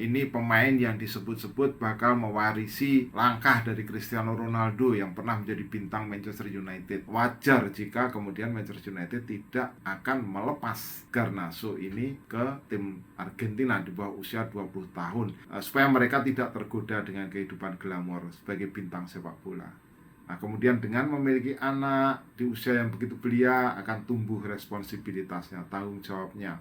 ini pemain yang disebut-sebut bakal mewarisi langkah dari Cristiano Ronaldo yang pernah menjadi bintang Manchester United. Wajar jika kemudian Manchester United tidak akan melepas Garnacho ini ke tim Argentina di bawah usia 20 tahun supaya mereka tidak tergoda dengan kehidupan glamor sebagai bintang sepak bola. Nah, kemudian dengan memiliki anak di usia yang begitu belia akan tumbuh responsibilitasnya, tanggung jawabnya.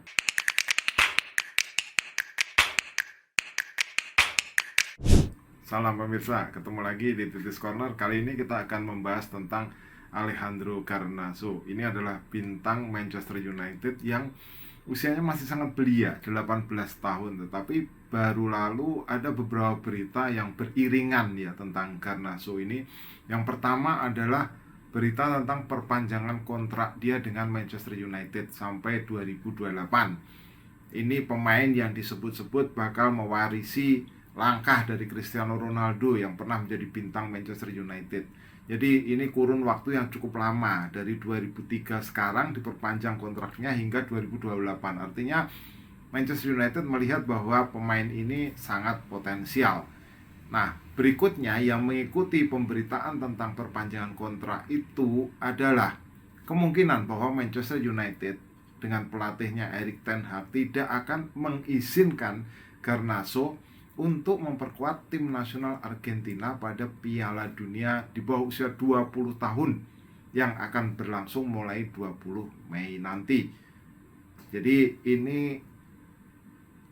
Salam pemirsa, ketemu lagi di Titis Corner. Kali ini kita akan membahas tentang Alejandro Garnacho. Ini adalah bintang Manchester United yang usianya masih sangat belia, 18 tahun. Tetapi baru lalu ada beberapa berita yang beriringan ya tentang Garnacho ini. Yang pertama adalah berita tentang perpanjangan kontrak dia dengan Manchester United sampai 2028. Ini pemain yang disebut-sebut bakal mewarisi langkah dari Cristiano Ronaldo yang pernah menjadi bintang Manchester United. Jadi ini kurun waktu yang cukup lama, dari 2003 sekarang diperpanjang kontraknya hingga 2028. Artinya Manchester United melihat bahwa pemain ini sangat potensial. Nah, berikutnya yang mengikuti pemberitaan tentang perpanjangan kontrak itu adalah kemungkinan bahwa Manchester United dengan pelatihnya Erik ten Hag tidak akan mengizinkan Garnacho untuk memperkuat tim nasional Argentina pada Piala Dunia di bawah usia 20 tahun yang akan berlangsung mulai 20 Mei nanti. Jadi ini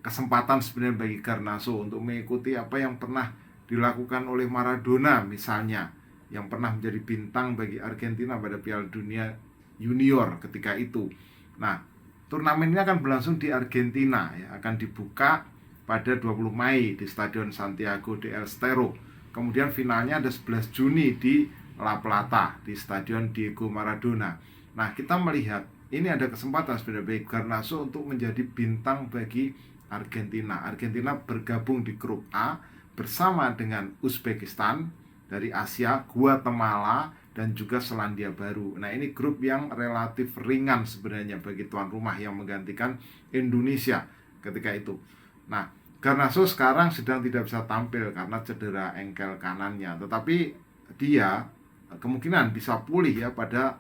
kesempatan sebenarnya bagi Garnacho untuk mengikuti apa yang pernah dilakukan oleh Maradona misalnya, yang pernah menjadi bintang bagi Argentina pada Piala Dunia Junior ketika itu. Nah, turnamen ini akan berlangsung di Argentina ya, akan dibuka pada 20 Mei di Stadion Santiago del Estero. Kemudian finalnya ada 11 Juni di La Plata di Stadion Diego Maradona. Nah, kita melihat ini ada kesempatan sebenarnya bagi Garnacho untuk menjadi bintang bagi Argentina. Argentina bergabung di grup A bersama dengan Uzbekistan dari Asia, Guatemala, dan juga Selandia Baru. Nah, ini grup yang relatif ringan sebenarnya bagi tuan rumah yang menggantikan Indonesia ketika itu. Nah, Garnacho sekarang sedang tidak bisa tampil karena cedera engkel kanannya, tetapi dia kemungkinan bisa pulih ya pada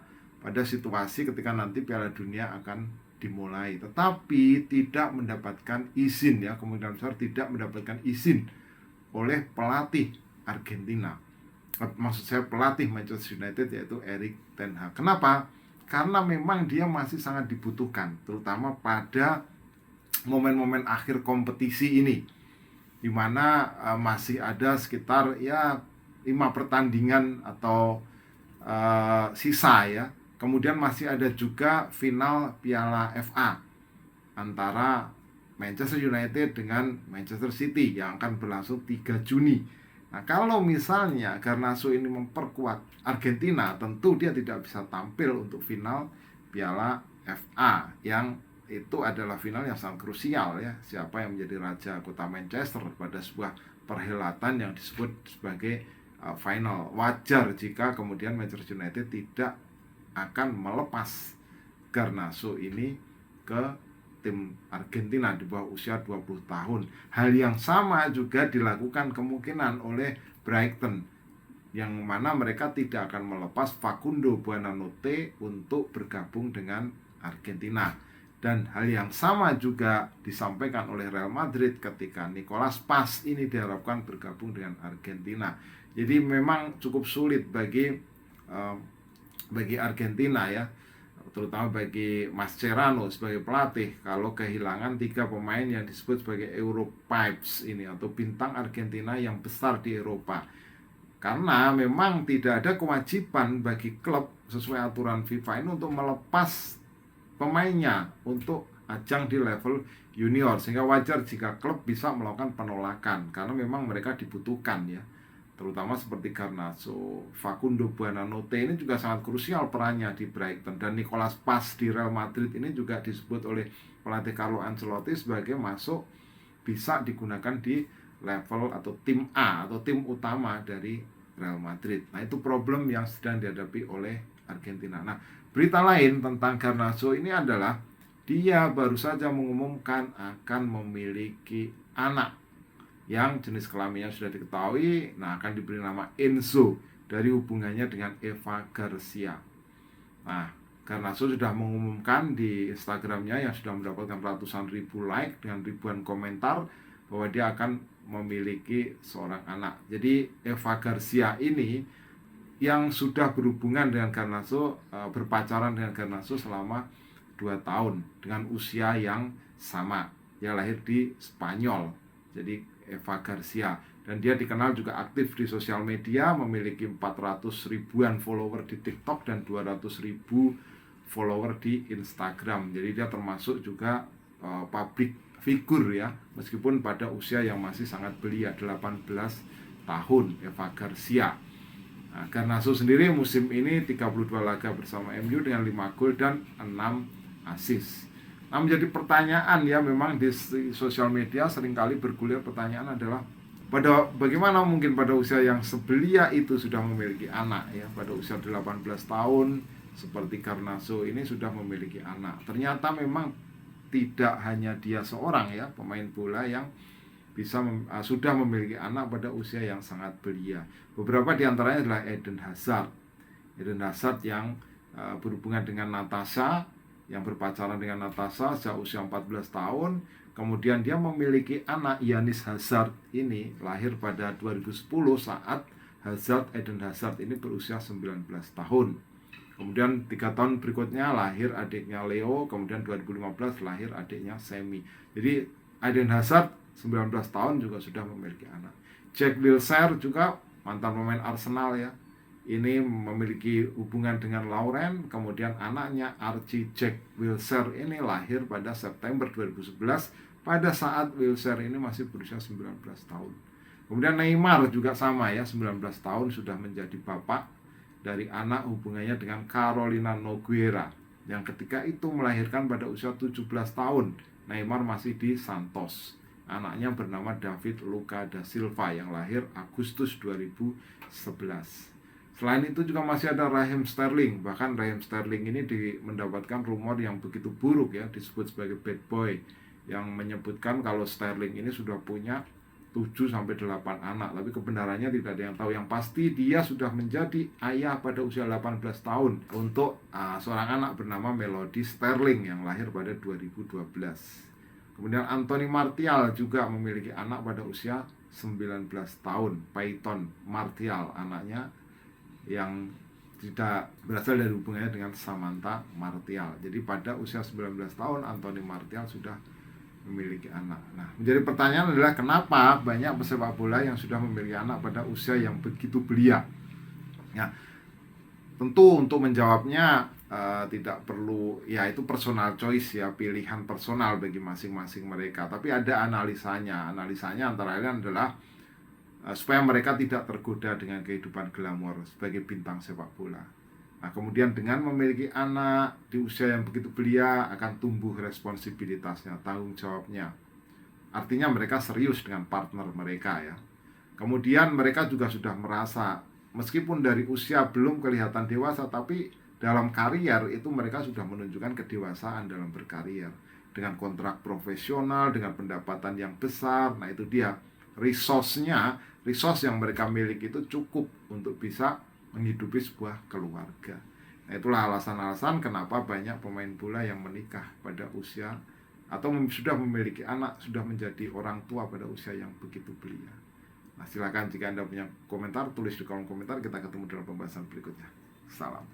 situasi ketika nanti Piala Dunia akan dimulai, tetapi tidak mendapatkan izin ya, kemungkinan besar tidak mendapatkan izin oleh pelatih Argentina. Maksud saya pelatih Manchester United, yaitu Erik ten Hag. Kenapa? Karena memang dia masih sangat dibutuhkan, terutama pada momen-momen akhir kompetisi ini, di mana masih ada sekitar ya 5 pertandingan atau sisa ya. Kemudian masih ada juga final Piala FA antara Manchester United dengan Manchester City yang akan berlangsung 3 Juni. Nah, kalau misalnya Garnacho ini memperkuat Argentina, tentu dia tidak bisa tampil untuk final Piala FA yang itu adalah final yang sangat krusial ya, siapa yang menjadi raja kota Manchester pada sebuah perhelatan yang disebut sebagai final. Wajar jika kemudian Manchester United tidak akan melepas Garnacho ini ke tim Argentina di bawah usia 20 tahun. Hal yang sama juga dilakukan kemungkinan oleh Brighton, yang mana mereka tidak akan melepas Facundo Buonanotte untuk bergabung dengan Argentina. Dan hal yang sama juga disampaikan oleh Real Madrid ketika Nicolas Paz ini diharapkan bergabung dengan Argentina. Jadi memang cukup sulit bagi Argentina ya, terutama bagi Mascherano sebagai pelatih, kalau kehilangan 3 pemain yang disebut sebagai Europipes ini, atau bintang Argentina yang besar di Eropa. Karena memang tidak ada kewajiban bagi klub sesuai aturan FIFA ini untuk melepas pemainnya untuk ajang di level junior, sehingga wajar jika klub bisa melakukan penolakan karena memang mereka dibutuhkan ya, terutama seperti Garnacho. Facundo Buonanotte ini juga sangat krusial perannya di Brighton, dan Nicolas Paz di Real Madrid ini juga disebut oleh pelatih Carlo Ancelotti sebagai masuk bisa digunakan di level atau tim A atau tim utama dari Real Madrid. Nah, itu problem yang sedang dihadapi oleh Argentina. Nah, berita lain tentang Garnacho ini adalah dia baru saja mengumumkan akan memiliki anak yang jenis kelaminnya sudah diketahui, nah akan diberi nama Enzo dari hubungannya dengan Eva Garcia. Nah, Garnacho sudah mengumumkan di Instagramnya yang sudah mendapatkan ratusan ribu like dengan ribuan komentar bahwa dia akan memiliki seorang anak. Jadi Eva Garcia ini yang sudah berhubungan dengan Garnacho, berpacaran dengan Garnacho selama 2 tahun dengan usia yang sama. Dia lahir di Spanyol, jadi Eva Garcia, dan dia dikenal juga aktif di sosial media, memiliki 400 ribuan follower di TikTok dan 200 ribu follower di Instagram. Jadi dia termasuk juga public figure ya, meskipun pada usia yang masih sangat belia, 18 tahun Eva Garcia. Nah, Garnacho sendiri musim ini 32 laga bersama MU dengan 5 gol dan 6 assist. Nah, menjadi pertanyaan ya, memang di sosial media seringkali bergulir pertanyaan adalah bagaimana mungkin pada usia yang sebelia itu sudah memiliki anak ya, pada usia 18 tahun seperti Garnacho ini sudah memiliki anak. Ternyata memang tidak hanya dia seorang ya pemain bola yang sudah memiliki anak pada usia yang sangat belia. Beberapa di antaranya adalah Eden Hazard. Eden Hazard yang berhubungan dengan Natasha, yang berpacaran dengan Natasha sejak usia 14 tahun. Kemudian dia memiliki anak, Yanis Hazard ini lahir pada 2010 saat Eden Hazard ini berusia 19 tahun. Kemudian 3 tahun berikutnya lahir adiknya Leo, kemudian 2015 lahir adiknya Semi. Jadi Eden Hazard 19 tahun juga sudah memiliki anak. Jack Wilshere juga mantan pemain Arsenal ya, ini memiliki hubungan dengan Lauren. Kemudian anaknya Archie Jack Wilshere ini lahir pada September 2011 pada saat Wilshere ini masih berusia 19 tahun. Kemudian Neymar juga sama ya, 19 tahun sudah menjadi bapak dari anak hubungannya dengan Carolina Nogueira yang ketika itu melahirkan pada usia 17 tahun. Neymar masih di Santos. Anaknya bernama David Luca da Silva yang lahir Agustus 2011. Selain itu juga masih ada Raheem Sterling. Bahkan Raheem Sterling ini mendapatkan rumor yang begitu buruk ya, disebut sebagai bad boy, yang menyebutkan kalau Sterling ini sudah punya 7-8 anak. Tapi kebenarannya tidak ada yang tahu. Yang pasti dia sudah menjadi ayah pada usia 18 tahun untuk seorang anak bernama Melody Sterling yang lahir pada 2012. Kemudian Anthony Martial juga memiliki anak pada usia 19 tahun, Peyton Martial anaknya, yang tidak berasal dari hubungannya dengan Samantha Martial. Jadi pada usia 19 tahun Anthony Martial sudah memiliki anak. Nah, menjadi pertanyaan adalah kenapa banyak pesepak bola yang sudah memiliki anak pada usia yang begitu belia. Ya, tentu untuk menjawabnya tidak perlu, ya itu personal choice ya, pilihan personal bagi masing-masing mereka. Tapi ada analisanya. Analisanya antara lain adalah supaya mereka tidak tergoda dengan kehidupan glamor sebagai bintang sepak bola. Nah, kemudian dengan memiliki anak di usia yang begitu belia akan tumbuh responsibilitasnya, tanggung jawabnya. Artinya mereka serius dengan partner mereka ya. Kemudian mereka juga sudah merasa meskipun dari usia belum kelihatan dewasa, tapi dalam karier itu mereka sudah menunjukkan kedewasaan dalam berkarier. Dengan kontrak profesional, dengan pendapatan yang besar. Nah, itu dia resource yang mereka miliki itu cukup untuk bisa menghidupi sebuah keluarga. Nah, itulah alasan-alasan kenapa banyak pemain bola yang menikah pada usia atau sudah memiliki anak, sudah menjadi orang tua pada usia yang begitu belia. Nah, silakan jika Anda punya komentar, tulis di kolom komentar. Kita ketemu dalam pembahasan berikutnya. Salam.